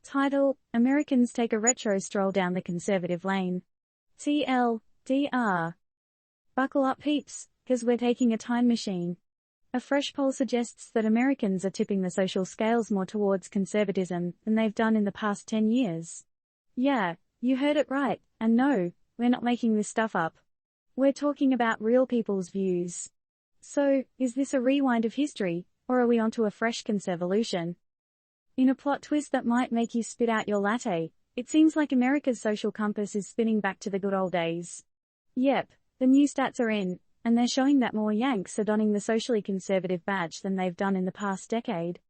Title: Americans take a retro stroll down the conservative lane. TLDR. Buckle up, peeps, 'cause we're taking a time machine. A fresh poll suggests that Americans are tipping the social scales more towards conservatism than they've done in the past 10 years. Yeah, you heard it right, and no, we're not making this stuff up. We're talking about real people's views. So, is this a rewind of history, or are we onto a fresh conservolution? In a plot twist that might make you spit out your latte, it seems like America's social compass is spinning back to the good old days. Yep, the new stats are in, and they're showing that more Yanks are donning the socially conservative badge than they've done in the past decade.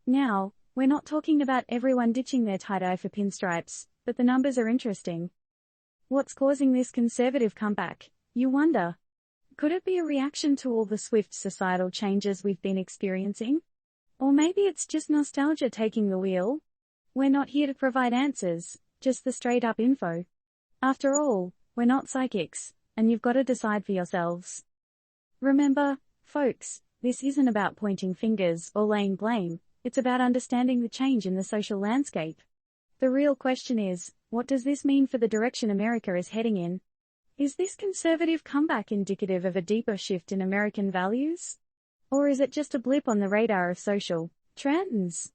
Now, we're not talking about everyone ditching their tie-dye for pinstripes, but the numbers are interesting. What's causing this conservative comeback, you wonder? Could it be a reaction to all the swift societal changes we've been experiencing? Or maybe it's just nostalgia taking the wheel? We're not here to provide answers, just the straight-up info. After all, we're not psychics, and you've got to decide for yourselves. Remember, folks, this isn't about pointing fingers or laying blame, it's about understanding the change in the social landscape. The real question is, what does this mean for the direction America is heading in? Is this conservative comeback indicative of a deeper shift in American values? Or is it just a blip on the radar of social trends?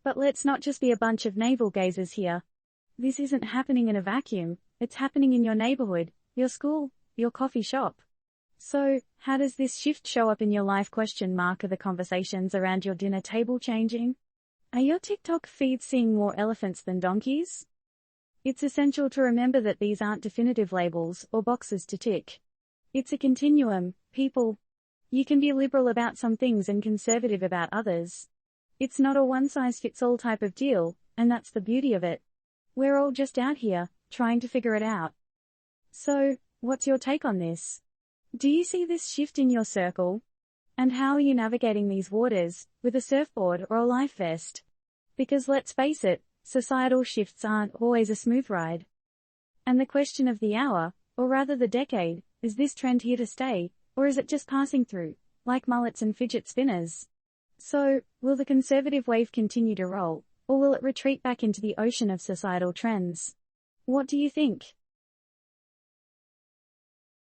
But let's not just be a bunch of navel-gazers here. This isn't happening in a vacuum, it's happening in your neighborhood, your school, your coffee shop. So, how does this shift show up in your life? Are the conversations around your dinner table changing? Are your TikTok feeds seeing more elephants than donkeys? It's essential to remember that these aren't definitive labels or boxes to tick. It's a continuum, people. You can be liberal about some things and conservative about others. It's not a one-size-fits-all type of deal, and that's the beauty of it. We're all just out here, trying to figure it out. So, what's your take on this? Do you see this shift in your circle? And how are you navigating these waters, with a surfboard or a life vest? Because let's face it, societal shifts aren't always a smooth ride. And the question of the hour, or rather the decade, is this trend here to stay, or is it just passing through, like mullets and fidget spinners? So, will the conservative wave continue to roll, or will it retreat back into the ocean of societal trends? What do you think?